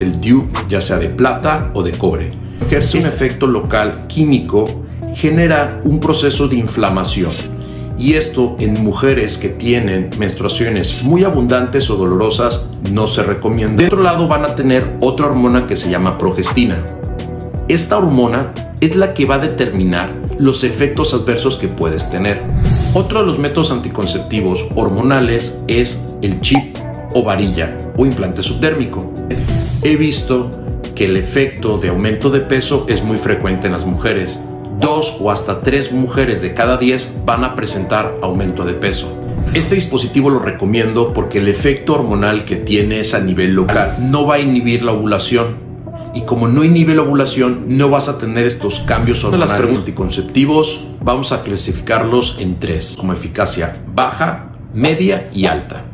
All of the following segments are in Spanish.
el DIU, ya sea de plata o de cobre. Ejerce un efecto local químico, genera un proceso de inflamación. Y esto en mujeres que tienen menstruaciones muy abundantes o dolorosas no se recomienda. De otro lado van a tener otra hormona que se llama progestina. Esta hormona es la que va a determinar los efectos adversos que puedes tener. Otro de los métodos anticonceptivos hormonales es el chip o varilla o implante subdérmico. He visto que el efecto de aumento de peso es muy frecuente en las mujeres. 2 o hasta 3 mujeres de cada 10 van a presentar aumento de peso. Este dispositivo lo recomiendo porque el efecto hormonal que tiene es a nivel local. No va a inhibir la ovulación. Y como no inhibe la ovulación, no vas a tener estos cambios hormonales. Las preguntas anticonceptivos vamos a clasificarlos en 3, como eficacia baja, media y alta.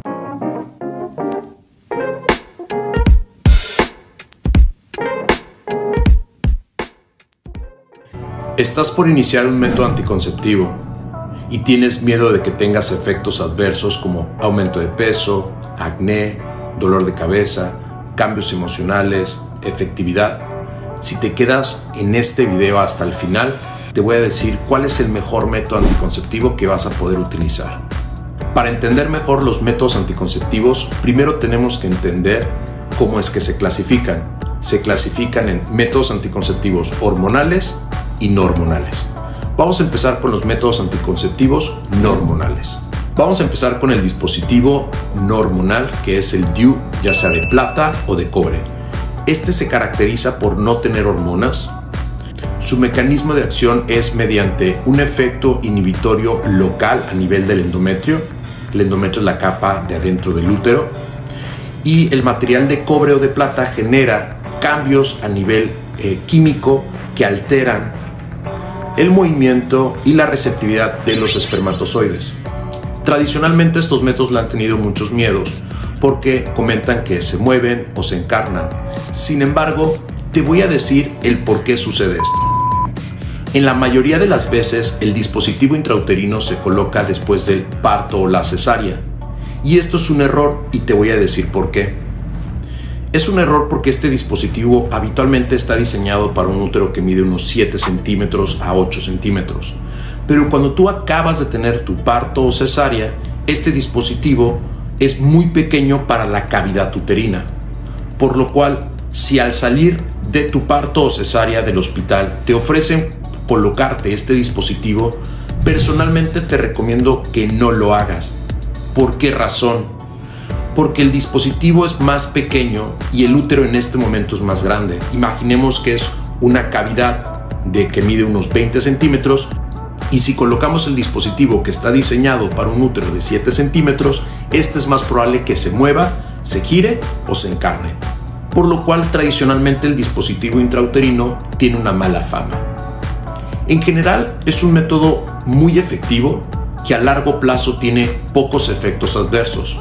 Estás por iniciar un método anticonceptivo y tienes miedo de que tengas efectos adversos como aumento de peso, acné, dolor de cabeza, cambios emocionales, efectividad. Si te quedas en este video hasta el final, te voy a decir cuál es el mejor método anticonceptivo que vas a poder utilizar. Para entender mejor los métodos anticonceptivos, primero tenemos que entender cómo es que se clasifican. Se clasifican en métodos anticonceptivos hormonales y no hormonales. Vamos a empezar con los métodos anticonceptivos no hormonales. Vamos a empezar con el dispositivo no hormonal, que es el DIU, ya sea de plata o de cobre. Este se caracteriza por no tener hormonas. Su mecanismo de acción es mediante un efecto inhibitorio local a nivel del endometrio. El endometrio es la capa de adentro del útero. Y el material de cobre o de plata genera cambios a nivel químico que alteran el movimiento y la receptividad de los espermatozoides. Tradicionalmente estos métodos le han tenido muchos miedos porque comentan que se mueven o se encarnan. Sin embargo, te voy a decir el por qué sucede esto. En la mayoría de las veces el dispositivo intrauterino se coloca después del parto o la cesárea. Y esto es un error y te voy a decir por qué. Es un error porque este dispositivo habitualmente está diseñado para un útero que mide unos 7 centímetros a 8 centímetros. Pero cuando tú acabas de tener tu parto o cesárea, este dispositivo es muy pequeño para la cavidad uterina. Por lo cual, si al salir de tu parto o cesárea del hospital te ofrecen colocarte este dispositivo, personalmente te recomiendo que no lo hagas. ¿Por qué razón? Porque el dispositivo es más pequeño y el útero en este momento es más grande. Imaginemos que es una cavidad que mide unos 20 centímetros y si colocamos el dispositivo que está diseñado para un útero de 7 centímetros, este es más probable que se mueva, se gire o se encarne. Por lo cual tradicionalmente el dispositivo intrauterino tiene una mala fama. En general es un método muy efectivo que a largo plazo tiene pocos efectos adversos.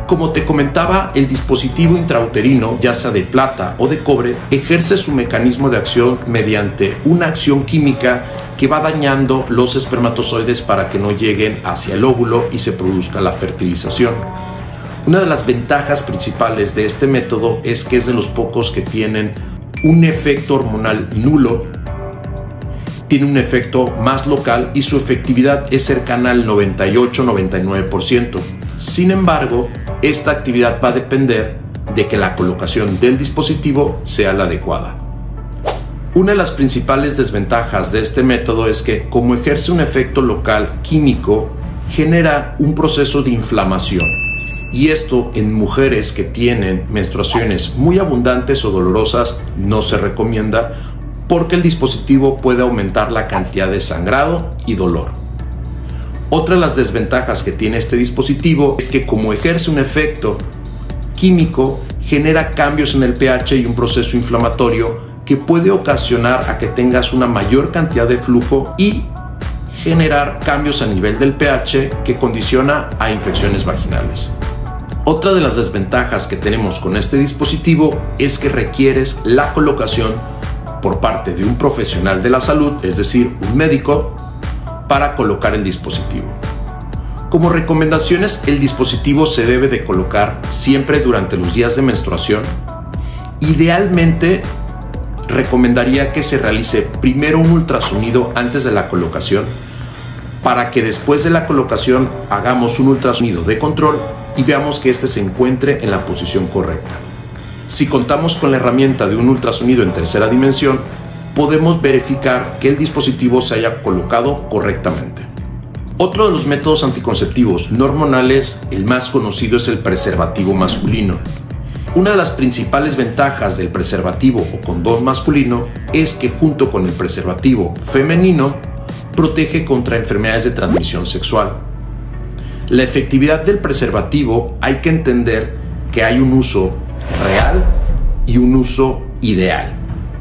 Como te comentaba, el dispositivo intrauterino, ya sea de plata o de cobre, ejerce su mecanismo de acción mediante una acción química que va dañando los espermatozoides para que no lleguen hacia el óvulo y se produzca la fertilización. Una de las ventajas principales de este método es que es de los pocos que tienen un efecto hormonal nulo, tiene un efecto más local y su efectividad es cercana al 98-99%. Sin embargo, esta actividad va a depender de que la colocación del dispositivo sea la adecuada. Una de las principales desventajas de este método es que, como ejerce un efecto local químico, genera un proceso de inflamación. Y esto en mujeres que tienen menstruaciones muy abundantes o dolorosas no se recomienda porque el dispositivo puede aumentar la cantidad de sangrado y dolor. Otra de las desventajas que tiene este dispositivo es que como ejerce un efecto químico, genera cambios en el pH y un proceso inflamatorio que puede ocasionar a que tengas una mayor cantidad de flujo y generar cambios a nivel del pH que condiciona a infecciones vaginales. Otra de las desventajas que tenemos con este dispositivo es que requieres la colocación por parte de un profesional de la salud, es decir, un médico, para colocar el dispositivo. Como recomendaciones, el dispositivo se debe de colocar siempre durante los días de menstruación Idealmente, recomendaría que se realice primero un ultrasonido antes de la colocación, para que después de la colocación hagamos un ultrasonido de control y veamos que este se encuentre en la posición correcta. Si contamos con la herramienta de un ultrasonido en tercera dimensión, podemos verificar que el dispositivo se haya colocado correctamente. Otro de los métodos anticonceptivos no hormonales, el más conocido, es el preservativo masculino. Una de las principales ventajas del preservativo o condón masculino es que junto con el preservativo femenino protege contra enfermedades de transmisión sexual. La efectividad del preservativo hay que entender que hay un uso real y un uso ideal.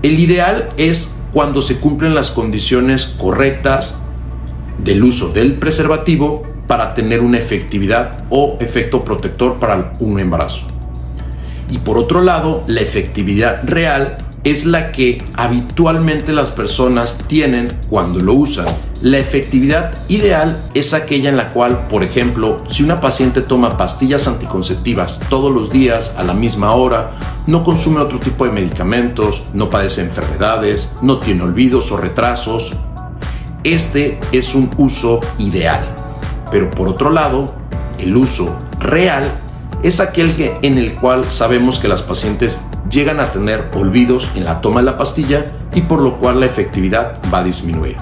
El ideal es cuando se cumplen las condiciones correctas del uso del preservativo para tener una efectividad o efecto protector para un embarazo. Y por otro lado, la efectividad real es la que habitualmente las personas tienen cuando lo usan. La efectividad ideal es aquella en la cual, por ejemplo, si una paciente toma pastillas anticonceptivas todos los días a la misma hora, no consume otro tipo de medicamentos, no padece enfermedades, no tiene olvidos o retrasos, este es un uso ideal. Pero por otro lado, el uso real es aquel en el cual sabemos que las pacientes llegan a tener olvidos en la toma de la pastilla y por lo cual la efectividad va a disminuir.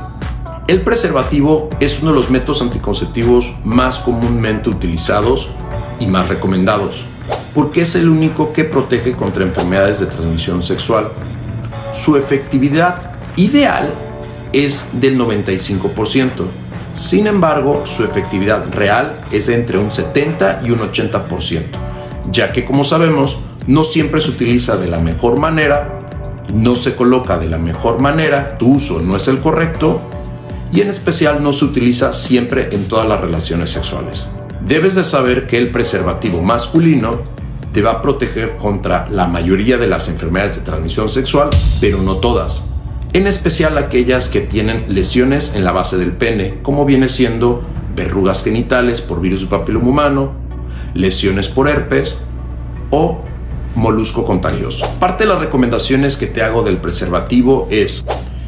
El preservativo es uno de los métodos anticonceptivos más comúnmente utilizados y más recomendados, porque es el único que protege contra enfermedades de transmisión sexual. Su efectividad ideal es del 95%. Sin embargo, su efectividad real es de entre un 70 y un 80%, ya que, como sabemos, no siempre se utiliza de la mejor manera, no se coloca de la mejor manera, su uso no es el correcto y en especial no se utiliza siempre en todas las relaciones sexuales. Debes de saber que el preservativo masculino te va a proteger contra la mayoría de las enfermedades de transmisión sexual, pero no todas. En especial aquellas que tienen lesiones en la base del pene, como viene siendo verrugas genitales por virus del papiloma humano, lesiones por herpes o molusco contagioso. Parte de las recomendaciones que te hago del preservativo es: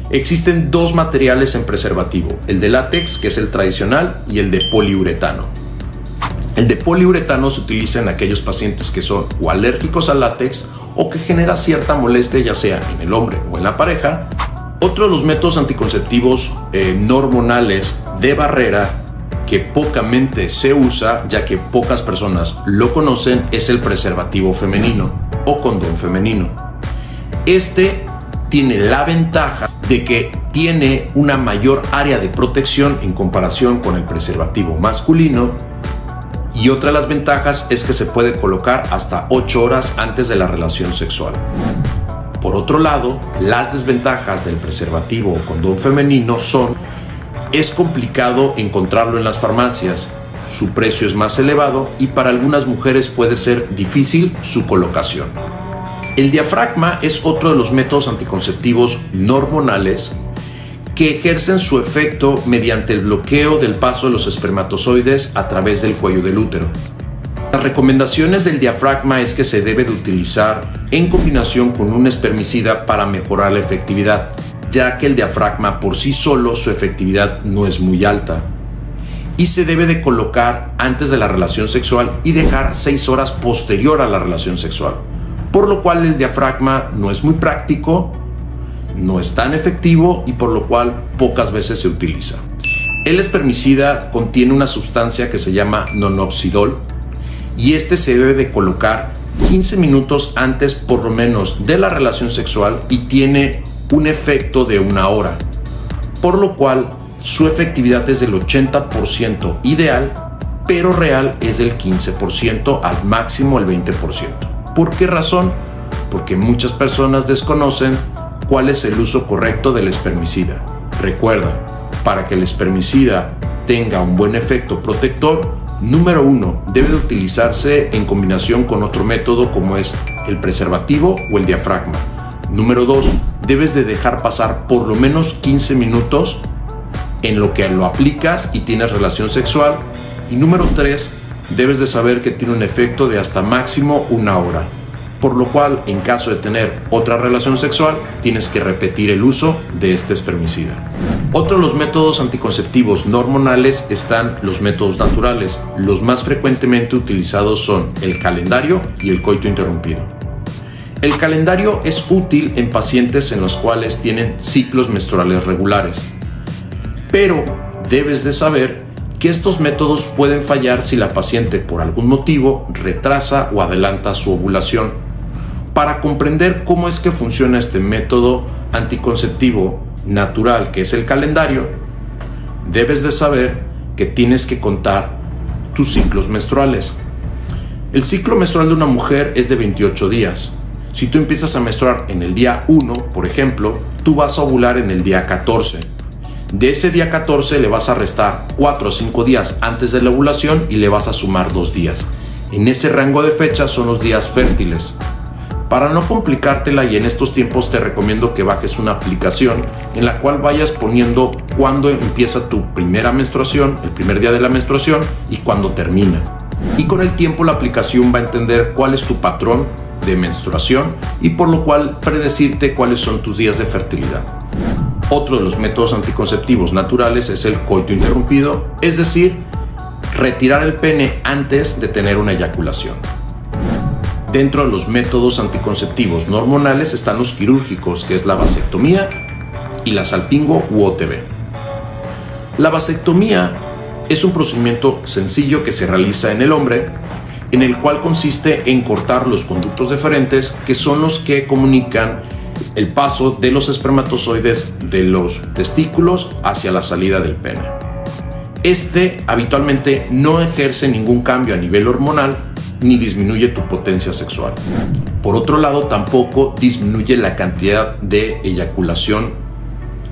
existen dos materiales en preservativo, el de látex, que es el tradicional, y el de poliuretano. El de poliuretano se utiliza en aquellos pacientes que son o alérgicos al látex o que genera cierta molestia, ya sea en el hombre o en la pareja. Otro de los métodos anticonceptivos no hormonales de barrera que pocamente se usa, ya que pocas personas lo conocen, es el preservativo femenino o condón femenino. Este tiene la ventaja de que tiene una mayor área de protección en comparación con el preservativo masculino, y otra de las ventajas es que se puede colocar hasta 8 horas antes de la relación sexual. Por otro lado, las desventajas del preservativo o condón femenino son: es complicado encontrarlo en las farmacias, su precio es más elevado y para algunas mujeres puede ser difícil su colocación. El diafragma es otro de los métodos anticonceptivos no hormonales que ejercen su efecto mediante el bloqueo del paso de los espermatozoides a través del cuello del útero. Las recomendaciones del diafragma es que se debe de utilizar en combinación con un espermicida para mejorar la efectividad, ya que el diafragma por sí solo su efectividad no es muy alta, y se debe de colocar antes de la relación sexual y dejar 6 horas posterior a la relación sexual, por lo cual el diafragma no es muy práctico, no es tan efectivo y por lo cual pocas veces se utiliza. El espermicida contiene una sustancia que se llama nonoxidol y este se debe de colocar 15 minutos antes por lo menos de la relación sexual y tiene un efecto de 1 hora, por lo cual su efectividad es del 80% ideal, pero real es del 15%, al máximo el 20%. ¿Por qué razón? Porque muchas personas desconocen cuál es el uso correcto del espermicida. Recuerda, para que el espermicida tenga un buen efecto protector, número 1, debe de utilizarse en combinación con otro método como es el preservativo o el diafragma. Número 2, debes de dejar pasar por lo menos 15 minutos en lo que lo aplicas y tienes relación sexual. Y número 3, debes de saber que tiene un efecto de hasta máximo 1 hora, por lo cual en caso de tener otra relación sexual tienes que repetir el uso de este espermicida. Otro de los métodos anticonceptivos no hormonales están los métodos naturales. Los más frecuentemente utilizados son el calendario y el coito interrumpido. El calendario es útil en pacientes en los cuales tienen ciclos menstruales regulares, pero debes de saber que estos métodos pueden fallar si la paciente por algún motivo retrasa o adelanta su ovulación. Para comprender cómo es que funciona este método anticonceptivo natural, que es el calendario, debes de saber que tienes que contar tus ciclos menstruales. El ciclo menstrual de una mujer es de 28 días. Si tú empiezas a menstruar en el día 1, por ejemplo, tú vas a ovular en el día 14. De ese día 14 le vas a restar 4 o 5 días antes de la ovulación y le vas a sumar 2 días. En ese rango de fechas son los días fértiles. Para no complicártela y en estos tiempos te recomiendo que bajes una aplicación en la cual vayas poniendo cuándo empieza tu primera menstruación, el primer día de la menstruación y cuándo termina. Y con el tiempo la aplicación va a entender cuál es tu patrón de menstruación y por lo cual predecirte cuáles son tus días de fertilidad. Otro de los métodos anticonceptivos naturales es el coito interrumpido, es decir, retirar el pene antes de tener una eyaculación. Dentro de los métodos anticonceptivos no hormonales están los quirúrgicos, que es la vasectomía y la salpingo u OTB. La vasectomía es un procedimiento sencillo que se realiza en el hombre, en el cual consiste en cortar los conductos deferentes, que son los que comunican el paso de los espermatozoides de los testículos hacia la salida del pene. Este habitualmente no ejerce ningún cambio a nivel hormonal ni disminuye tu potencia sexual. Por otro lado, tampoco disminuye la cantidad de eyaculación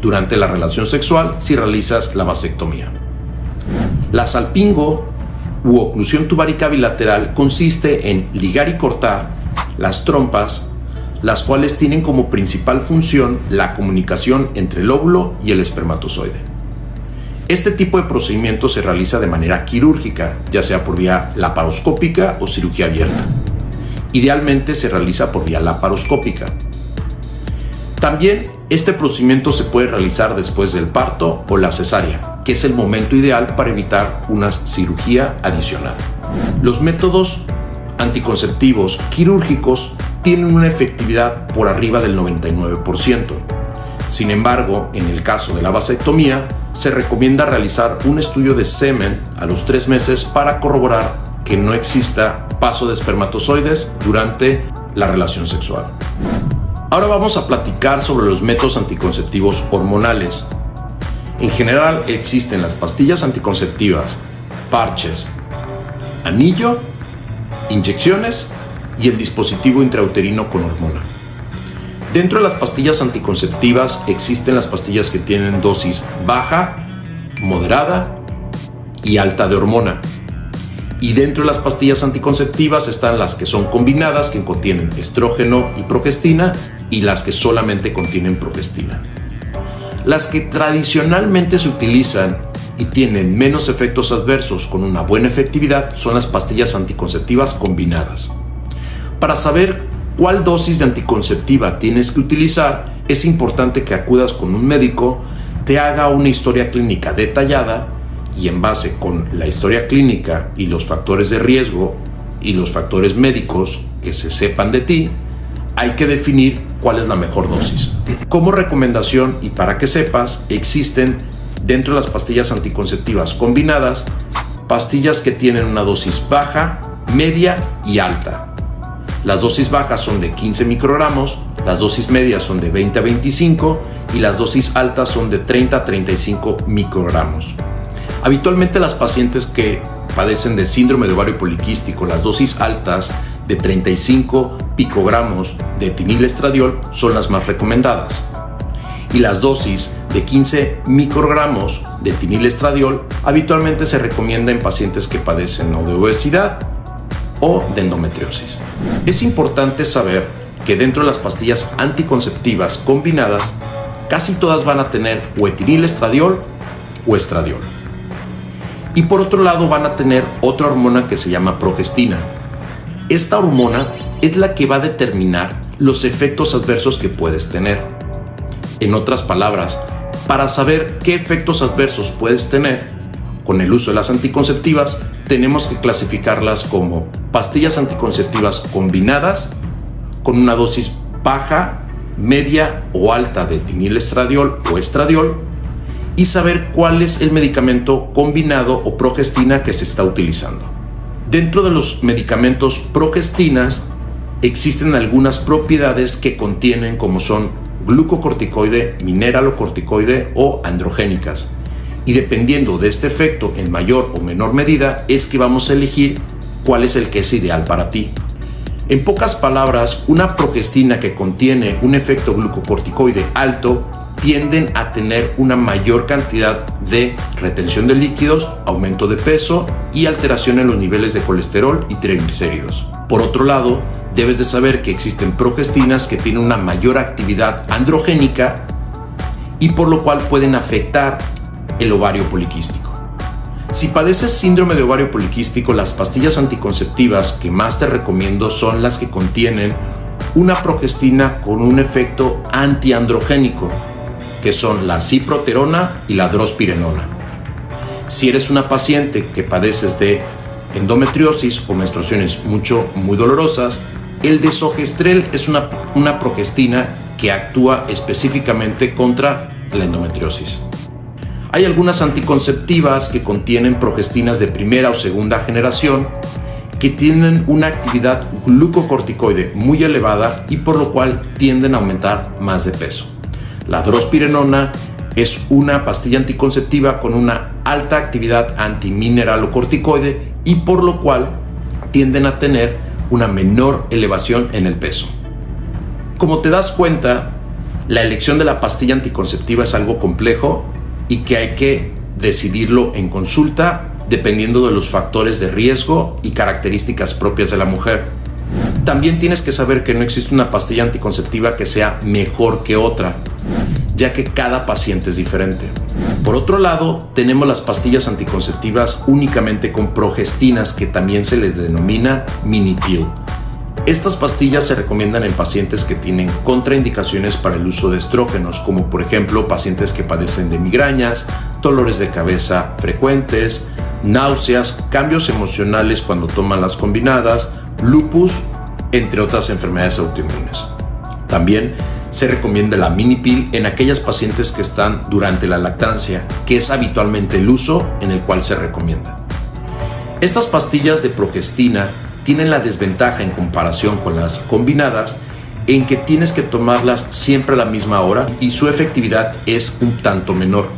durante la relación sexual si realizas la vasectomía. La salpingo u oclusión tubárica bilateral consiste en ligar y cortar las trompas, las cuales tienen como principal función la comunicación entre el óvulo y el espermatozoide. Este tipo de procedimiento se realiza de manera quirúrgica, ya sea por vía laparoscópica o cirugía abierta. Idealmente se realiza por vía laparoscópica. También este procedimiento se puede realizar después del parto o la cesárea, que es el momento ideal para evitar una cirugía adicional. Los métodos anticonceptivos quirúrgicos tienen una efectividad por arriba del 99%. Sin embargo, en el caso de la vasectomía, se recomienda realizar un estudio de semen a los 3 meses para corroborar que no exista paso de espermatozoides durante la relación sexual. Ahora vamos a platicar sobre los métodos anticonceptivos hormonales. En general existen las pastillas anticonceptivas, parches, anillo, inyecciones y el dispositivo intrauterino con hormona. Dentro de las pastillas anticonceptivas existen las pastillas que tienen dosis baja, moderada y alta de hormona. Y dentro de las pastillas anticonceptivas están las que son combinadas, que contienen estrógeno y progestina, y las que solamente contienen progestina. Las que tradicionalmente se utilizan y tienen menos efectos adversos con una buena efectividad son las pastillas anticonceptivas combinadas. Para saber cuál dosis de anticonceptiva tienes que utilizar, es importante que acudas con un médico, te haga una historia clínica detallada y en base con la historia clínica y los factores de riesgo y los factores médicos que se sepan de ti, hay que definir cuál es la mejor dosis. Como recomendación y para que sepas, existen dentro de las pastillas anticonceptivas combinadas pastillas que tienen una dosis baja, media y alta. Las dosis bajas son de 15 microgramos, las dosis medias son de 20 a 25 y las dosis altas son de 30 a 35 microgramos. Habitualmente las pacientes que padecen de síndrome de ovario poliquístico, las dosis altas de 35 picogramos de etinilestradiol son las más recomendadas. Y las dosis de 15 microgramos de etinilestradiol habitualmente se recomienda en pacientes que padecen o de obesidad o de endometriosis. Es importante saber que dentro de las pastillas anticonceptivas combinadas, casi todas van a tener o etinilestradiol o estradiol. Y por otro lado van a tener otra hormona que se llama progestina. Esta hormona es la que va a determinar los efectos adversos que puedes tener. En otras palabras, para saber qué efectos adversos puedes tener con el uso de las anticonceptivas, tenemos que clasificarlas como pastillas anticonceptivas combinadas con una dosis baja, media o alta de etinilestradiol o estradiol, y saber cuál es el medicamento combinado o progestina que se está utilizando. Dentro de los medicamentos progestinas existen algunas propiedades que contienen, como son glucocorticoide, mineralocorticoide o androgénicas, y dependiendo de este efecto en mayor o menor medida es que vamos a elegir cuál es el que es ideal para ti. En pocas palabras, una progestina que contiene un efecto glucocorticoide alto tienden a tener una mayor cantidad de retención de líquidos, aumento de peso y alteración en los niveles de colesterol y triglicéridos. Por otro lado, debes de saber que existen progestinas que tienen una mayor actividad androgénica y por lo cual pueden afectar el ovario poliquístico. Si padeces síndrome de ovario poliquístico, las pastillas anticonceptivas que más te recomiendo son las que contienen una progestina con un efecto antiandrogénico, que son la ciproterona y la drospirenona. Si eres una paciente que padeces de endometriosis o menstruaciones muy dolorosas, el desogestrel es una progestina que actúa específicamente contra la endometriosis. Hay algunas anticonceptivas que contienen progestinas de primera o segunda generación que tienen una actividad glucocorticoide muy elevada y por lo cual tienden a aumentar más de peso. La drospirenona es una pastilla anticonceptiva con una alta actividad antimineralocorticoide y por lo cual tienden a tener una menor elevación en el peso. Como te das cuenta, la elección de la pastilla anticonceptiva es algo complejo y que hay que decidirlo en consulta dependiendo de los factores de riesgo y características propias de la mujer. También tienes que saber que no existe una pastilla anticonceptiva que sea mejor que otra, ya que cada paciente es diferente. Por otro lado, tenemos las pastillas anticonceptivas únicamente con progestinas, que también se les denomina mini pill. Estas pastillas se recomiendan en pacientes que tienen contraindicaciones para el uso de estrógenos, como por ejemplo pacientes que padecen de migrañas, dolores de cabeza frecuentes, náuseas, cambios emocionales cuando toman las combinadas, lupus, entre otras enfermedades autoinmunes. También se recomienda la mini pill en aquellas pacientes que están durante la lactancia, que es habitualmente el uso en el cual se recomienda. Estas pastillas de progestina tienen la desventaja en comparación con las combinadas en que tienes que tomarlas siempre a la misma hora y su efectividad es un tanto menor,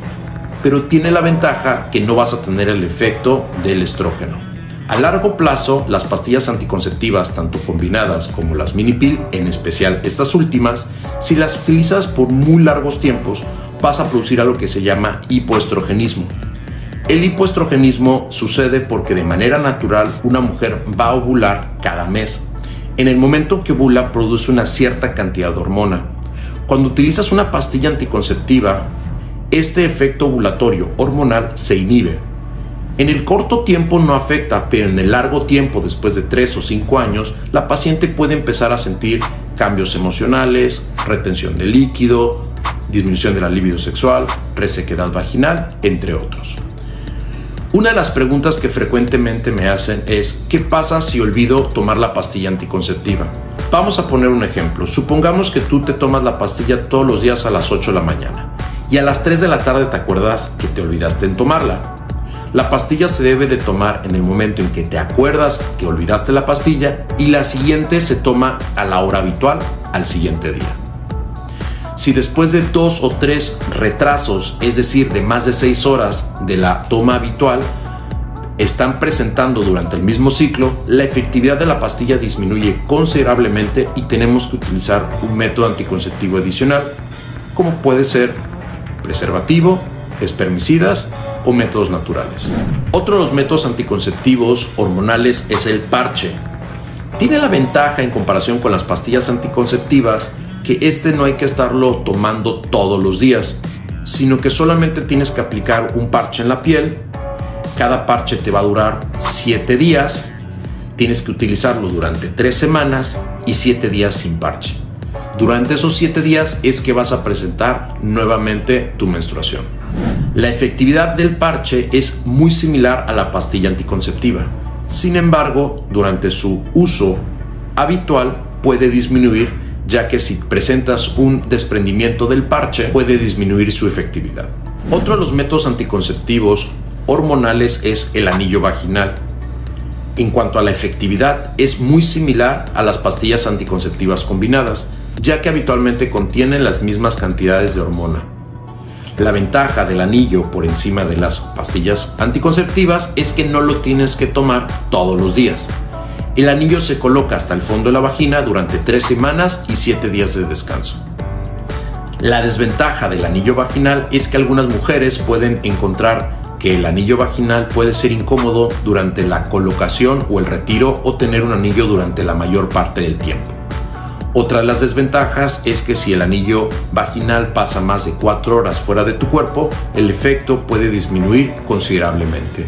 pero tiene la ventaja que no vas a tener el efecto del estrógeno. A largo plazo, las pastillas anticonceptivas, tanto combinadas como las mini pill, en especial estas últimas, si las utilizas por muy largos tiempos, vas a producir algo que se llama hipoestrogenismo. El hipoestrogenismo sucede porque de manera natural una mujer va a ovular cada mes. En el momento que ovula produce una cierta cantidad de hormona. Cuando utilizas una pastilla anticonceptiva, este efecto ovulatorio hormonal se inhibe. En el corto tiempo no afecta, pero en el largo tiempo, después de 3 o 5 años, la paciente puede empezar a sentir cambios emocionales, retención de líquido, disminución de la libido sexual, resequedad vaginal, entre otros. Una de las preguntas que frecuentemente me hacen es: ¿qué pasa si olvido tomar la pastilla anticonceptiva? Vamos a poner un ejemplo. Supongamos que tú te tomas la pastilla todos los días a las 8 de la mañana y a las 3 de la tarde te acuerdas que te olvidaste en tomarla. La pastilla se debe de tomar en el momento en que te acuerdas que olvidaste la pastilla y la siguiente se toma a la hora habitual al siguiente día. Si después de 2 o 3 retrasos, es decir, de más de 6 horas de la toma habitual, están presentando durante el mismo ciclo, la efectividad de la pastilla disminuye considerablemente y tenemos que utilizar un método anticonceptivo adicional, como puede ser preservativo, espermicidas o métodos naturales. Otro de los métodos anticonceptivos hormonales es el parche. Tiene la ventaja en comparación con las pastillas anticonceptivas que no hay que estarlo tomando todos los días, sino que solamente tienes que aplicar un parche en la piel. Cada parche te va a durar 7 días, tienes que utilizarlo durante 3 semanas y 7 días sin parche. Durante esos 7 días es que vas a presentar nuevamente tu menstruación. La efectividad del parche es muy similar a la pastilla anticonceptiva. Sin embargo, durante su uso habitual puede disminuir, ya que si presentas un desprendimiento del parche puede disminuir su efectividad. Otro de los métodos anticonceptivos hormonales es el anillo vaginal. En cuanto a la efectividad, es muy similar a las pastillas anticonceptivas combinadas, ya que habitualmente contienen las mismas cantidades de hormona. La ventaja del anillo por encima de las pastillas anticonceptivas es que no lo tienes que tomar todos los días. El anillo se coloca hasta el fondo de la vagina durante 3 semanas y 7 días de descanso. La desventaja del anillo vaginal es que algunas mujeres pueden encontrar que el anillo vaginal puede ser incómodo durante la colocación o el retiro, o tener un anillo durante la mayor parte del tiempo. Otra de las desventajas es que si el anillo vaginal pasa más de 4 horas fuera de tu cuerpo, el efecto puede disminuir considerablemente.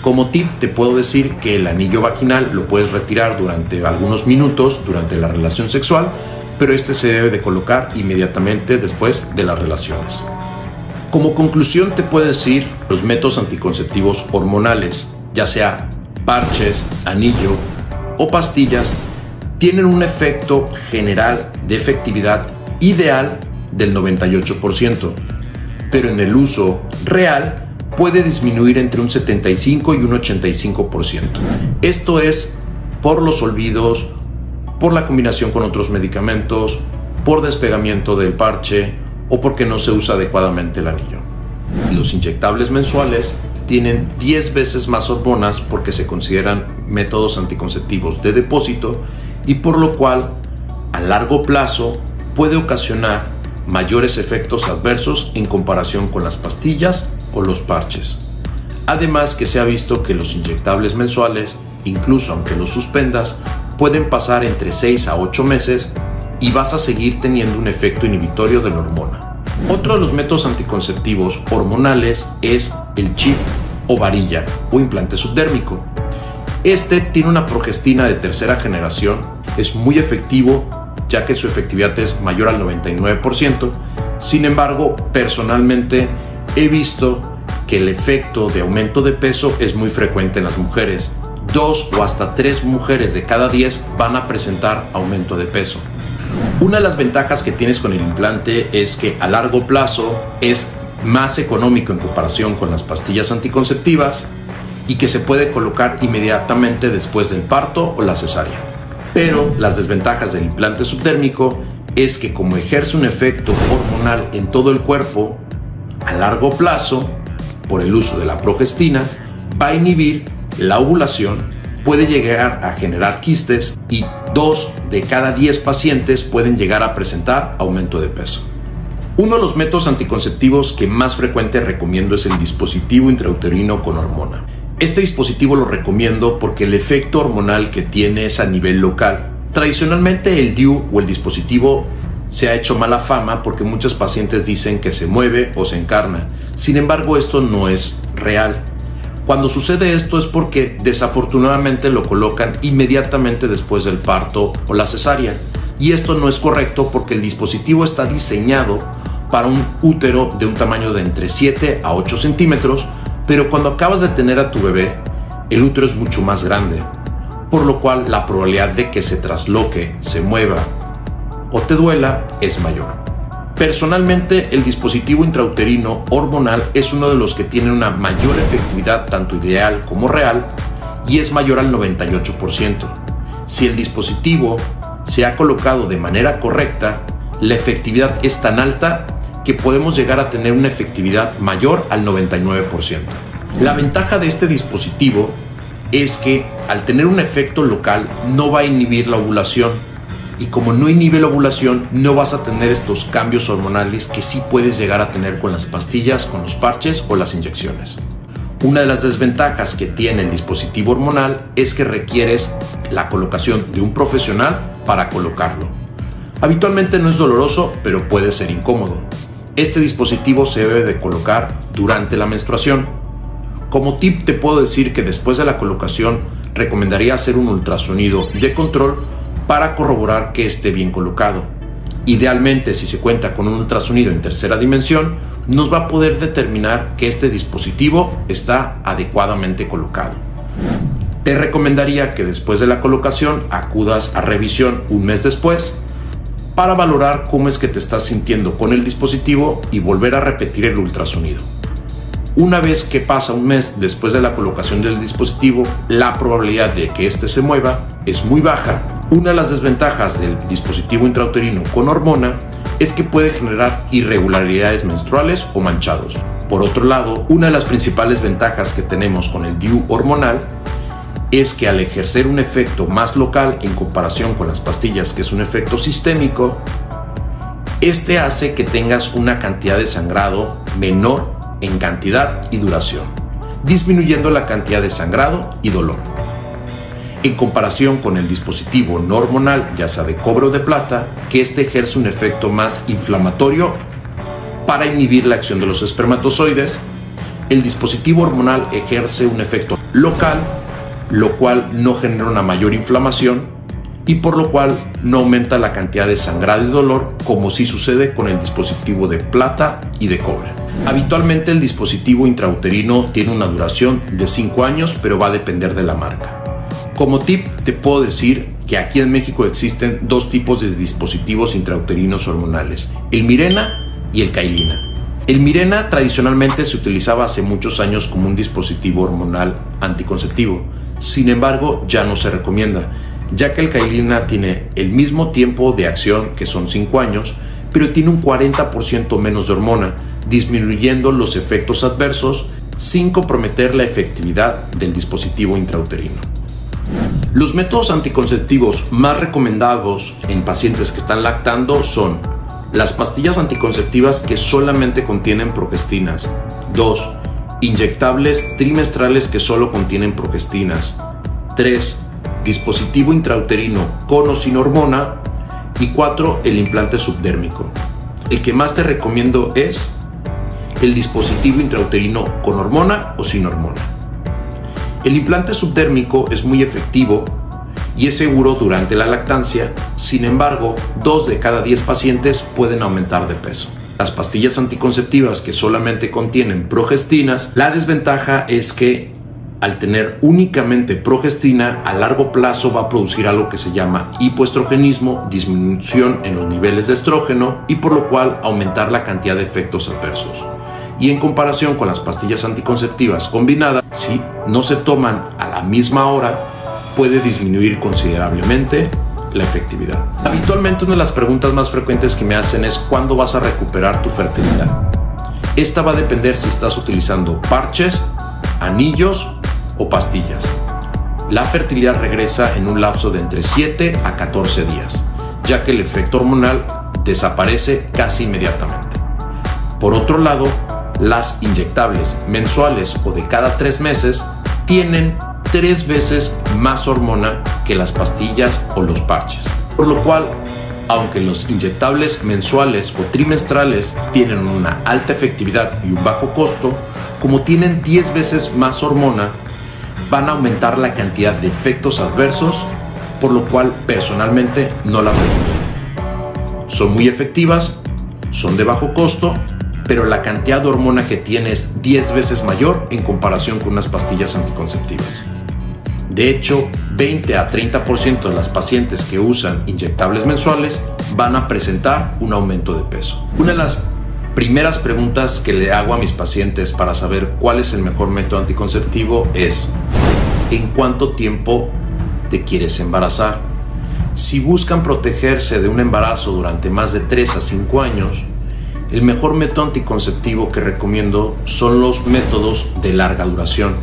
Como tip te puedo decir que el anillo vaginal lo puedes retirar durante algunos minutos durante la relación sexual, pero este se debe de colocar inmediatamente después de las relaciones. Como conclusión te puedo decir, los métodos anticonceptivos hormonales, ya sea parches, anillo o pastillas, tienen un efecto general de efectividad ideal del 98%, pero en el uso real puede disminuir entre un 75 y un 85%. Esto es por los olvidos, por la combinación con otros medicamentos, por despegamiento del parche o porque no se usa adecuadamente el anillo. Los inyectables mensuales tienen 10 veces más hormonas porque se consideran métodos anticonceptivos de depósito, y por lo cual a largo plazo puede ocasionar mayores efectos adversos en comparación con las pastillas o los parches. Además que se ha visto que los inyectables mensuales, incluso aunque los suspendas, pueden pasar entre 6 a 8 meses y vas a seguir teniendo un efecto inhibitorio de la hormona. Otro de los métodos anticonceptivos hormonales es el chip o varilla o implante subdérmico. Este tiene una progestina de tercera generación, es muy efectivo ya que su efectividad es mayor al 99%. Sin embargo, personalmente he visto que el efecto de aumento de peso es muy frecuente en las mujeres. 2 o hasta 3 mujeres de cada 10 van a presentar aumento de peso. Una de las ventajas que tienes con el implante es que a largo plazo es más económico en comparación con las pastillas anticonceptivas y que se puede colocar inmediatamente después del parto o la cesárea. Pero las desventajas del implante subdérmico es que, como ejerce un efecto hormonal en todo el cuerpo, a largo plazo, por el uso de la progestina, va a inhibir la ovulación, puede llegar a generar quistes y 2 de cada 10 pacientes pueden llegar a presentar aumento de peso. Uno de los métodos anticonceptivos que más frecuente recomiendo es el dispositivo intrauterino con hormona. Este dispositivo lo recomiendo porque el efecto hormonal que tiene es a nivel local. Tradicionalmente el DIU o el dispositivo se ha hecho mala fama porque muchos pacientes dicen que se mueve o se encarna. Sin embargo, esto no es real. Cuando sucede esto es porque desafortunadamente lo colocan inmediatamente después del parto o la cesárea. Y esto no es correcto porque el dispositivo está diseñado para un útero de un tamaño de entre 7 a 8 centímetros, pero cuando acabas de tener a tu bebé, el útero es mucho más grande, por lo cual la probabilidad de que se trasloque, se mueva o te duela es mayor. Personalmente, el dispositivo intrauterino hormonal es uno de los que tiene una mayor efectividad, tanto ideal como real, y es mayor al 98%. Si el dispositivo se ha colocado de manera correcta, la efectividad es tan alta que podemos llegar a tener una efectividad mayor al 99%. La ventaja de este dispositivo es que al tener un efecto local no va a inhibir la ovulación, y como no inhibe la ovulación no vas a tener estos cambios hormonales que sí puedes llegar a tener con las pastillas, con los parches o las inyecciones. Una de las desventajas que tiene el dispositivo hormonal es que requieres la colocación de un profesional para colocarlo. Habitualmente no es doloroso, pero puede ser incómodo. Este dispositivo se debe de colocar durante la menstruación. Como tip te puedo decir que después de la colocación recomendaría hacer un ultrasonido de control para corroborar que esté bien colocado. Idealmente, si se cuenta con un ultrasonido en tercera dimensión, nos va a poder determinar que este dispositivo está adecuadamente colocado. Te recomendaría que después de la colocación acudas a revisión un mes después para valorar cómo es que te estás sintiendo con el dispositivo y volver a repetir el ultrasonido. Una vez que pasa un mes después de la colocación del dispositivo, la probabilidad de que éste se mueva es muy baja. Una de las desventajas del dispositivo intrauterino con hormona es que puede generar irregularidades menstruales o manchados. Por otro lado, una de las principales ventajas que tenemos con el DIU hormonal es que al ejercer un efecto más local en comparación con las pastillas, que es un efecto sistémico, este hace que tengas una cantidad de sangrado menor en cantidad y duración, disminuyendo la cantidad de sangrado y dolor. En comparación con el dispositivo no hormonal, ya sea de cobre o de plata, que este ejerce un efecto más inflamatorio para inhibir la acción de los espermatozoides, el dispositivo hormonal ejerce un efecto local, lo cual no genera una mayor inflamación y por lo cual no aumenta la cantidad de sangrado y dolor como sí sucede con el dispositivo de plata y de cobre. Habitualmente el dispositivo intrauterino tiene una duración de 5 años, pero va a depender de la marca. Como tip te puedo decir que aquí en México existen dos tipos de dispositivos intrauterinos hormonales, el Mirena y el Cailina. El Mirena tradicionalmente se utilizaba hace muchos años como un dispositivo hormonal anticonceptivo, sin embargo ya no se recomienda, ya que el Cailina tiene el mismo tiempo de acción, que son 5 años, pero tiene un 40% menos de hormona, disminuyendo los efectos adversos sin comprometer la efectividad del dispositivo intrauterino. Los métodos anticonceptivos más recomendados en pacientes que están lactando son las pastillas anticonceptivas que solamente contienen progestinas. 2. Inyectables trimestrales que solo contienen progestinas. 3. Dispositivo intrauterino con o sin hormona. Y 4. El implante subdérmico. El que más te recomiendo es el dispositivo intrauterino con hormona o sin hormona. El implante subdérmico es muy efectivo y es seguro durante la lactancia, sin embargo, 2 de cada 10 pacientes pueden aumentar de peso. Las pastillas anticonceptivas que solamente contienen progestinas, la desventaja es que al tener únicamente progestina, a largo plazo va a producir algo que se llama hipoestrogenismo, disminución en los niveles de estrógeno y por lo cual aumentar la cantidad de efectos adversos. Y en comparación con las pastillas anticonceptivas combinadas, si no se toman a la misma hora, puede disminuir considerablemente la efectividad. Habitualmente una de las preguntas más frecuentes que me hacen es ¿cuándo vas a recuperar tu fertilidad? Esta va a depender si estás utilizando parches, anillos o pastillas. La fertilidad regresa en un lapso de entre 7 a 14 días, ya que el efecto hormonal desaparece casi inmediatamente. Por otro lado, las inyectables mensuales o de cada 3 meses tienen 3 veces más hormona que las pastillas o los parches. Por lo cual, aunque los inyectables mensuales o trimestrales tienen una alta efectividad y un bajo costo, como tienen 10 veces más hormona, van a aumentar la cantidad de efectos adversos, por lo cual personalmente no las recomiendo. Son muy efectivas, son de bajo costo, pero la cantidad de hormona que tiene es 10 veces mayor en comparación con unas pastillas anticonceptivas. De hecho, 20 a 30% de las pacientes que usan inyectables mensuales van a presentar un aumento de peso. Una de las primeras preguntas que le hago a mis pacientes para saber cuál es el mejor método anticonceptivo es ¿en cuánto tiempo te quieres embarazar? Si buscan protegerse de un embarazo durante más de 3 a 5 años, el mejor método anticonceptivo que recomiendo son los métodos de larga duración.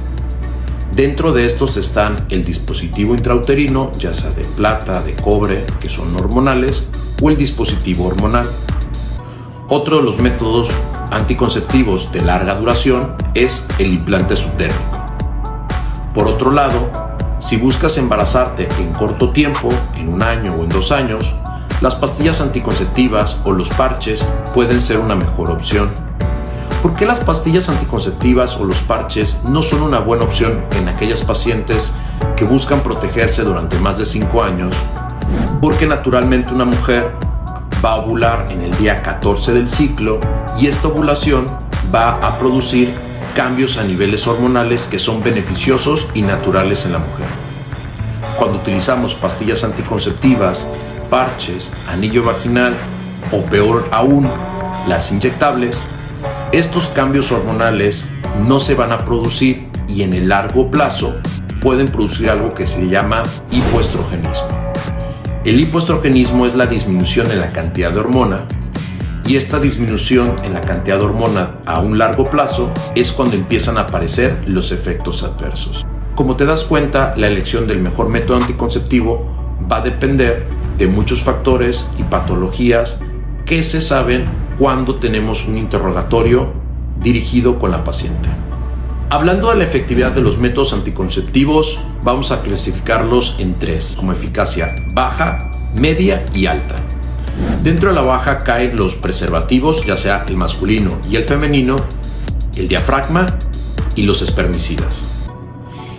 Dentro de estos están el dispositivo intrauterino, ya sea de plata, de cobre, que son hormonales, o el dispositivo hormonal. Otro de los métodos anticonceptivos de larga duración es el implante subdérmico. Por otro lado, si buscas embarazarte en corto tiempo, en 1 año o en 2 años, las pastillas anticonceptivas o los parches pueden ser una mejor opción. ¿Por qué las pastillas anticonceptivas o los parches no son una buena opción en aquellas pacientes que buscan protegerse durante más de 5 años? porque naturalmente una mujer va a ovular en el día 14 del ciclo y esta ovulación va a producir cambios a niveles hormonales que son beneficiosos y naturales en la mujer. Cuando utilizamos pastillas anticonceptivas, parches, anillo vaginal o peor aún, las inyectables, estos cambios hormonales no se van a producir y en el largo plazo pueden producir algo que se llama hipoestrogenismo. El hipoestrogenismo es la disminución en la cantidad de hormona y esta disminución en la cantidad de hormona a un largo plazo es cuando empiezan a aparecer los efectos adversos. Como te das cuenta, la elección del mejor método anticonceptivo va a depender de muchos factores y patologías que se saben cuando tenemos un interrogatorio dirigido con la paciente. Hablando de la efectividad de los métodos anticonceptivos, vamos a clasificarlos en tres, como eficacia baja, media y alta. Dentro de la baja caen los preservativos, ya sea el masculino y el femenino, el diafragma y los espermicidas.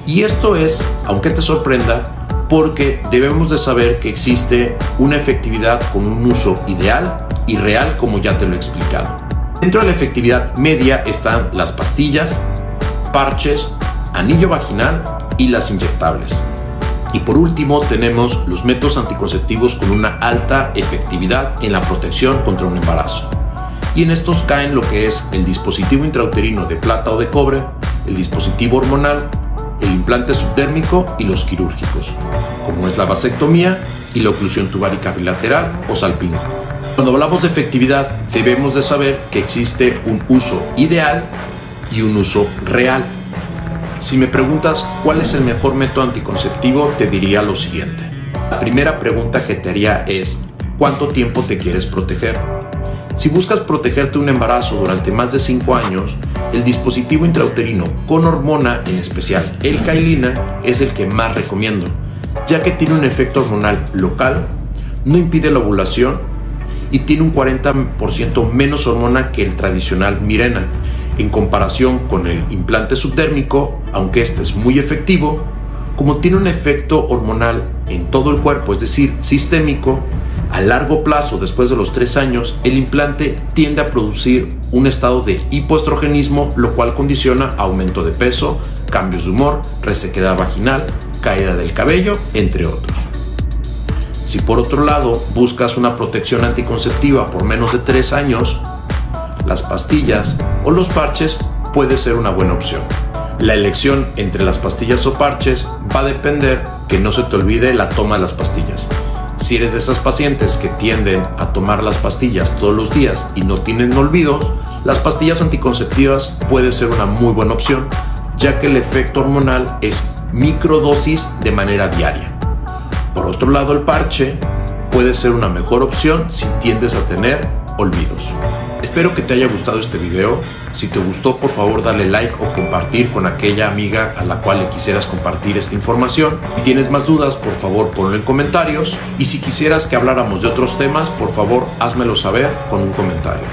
Y esto es, aunque te sorprenda, porque debemos de saber que existe una efectividad con un uso ideal y real, como ya te lo he explicado. Dentro de la efectividad media están las pastillas, parches, anillo vaginal y las inyectables. Y por último tenemos los métodos anticonceptivos con una alta efectividad en la protección contra un embarazo. Y en estos caen lo que es el dispositivo intrauterino de plata o de cobre, el dispositivo hormonal, el implante subdérmico y los quirúrgicos, como es la vasectomía y la oclusión tubaria bilateral o salpingo. Cuando hablamos de efectividad debemos de saber que existe un uso ideal y un uso real. Si me preguntas cuál es el mejor método anticonceptivo, te diría lo siguiente. La primera pregunta que te haría es ¿cuánto tiempo te quieres proteger? Si buscas protegerte de un embarazo durante más de 5 años, el dispositivo intrauterino con hormona, en especial el Cailina, es el que más recomiendo, ya que tiene un efecto hormonal local, no impide la ovulación y tiene un 40% menos hormona que el tradicional Mirena. En comparación con el implante subdérmico, aunque este es muy efectivo, como tiene un efecto hormonal en todo el cuerpo, es decir, sistémico, a largo plazo, después de los 3 años, el implante tiende a producir un estado de hipoestrogenismo, lo cual condiciona aumento de peso, cambios de humor, resequedad vaginal, caída del cabello, entre otros. Si por otro lado buscas una protección anticonceptiva por menos de 3 años, las pastillas o los parches puede ser una buena opción. La elección entre las pastillas o parches va a depender que no se te olvide la toma de las pastillas. Si eres de esas pacientes que tienden a tomar las pastillas todos los días y no tienen olvidos, las pastillas anticonceptivas puede ser una muy buena opción, ya que el efecto hormonal es microdosis de manera diaria. Por otro lado, el parche puede ser una mejor opción si tiendes a tener olvidos. Espero que te haya gustado este video. Si te gustó, por favor dale like o compartir con aquella amiga a la cual le quisieras compartir esta información. Si tienes más dudas, por favor ponlo en comentarios. Y si quisieras que habláramos de otros temas, por favor házmelo saber con un comentario.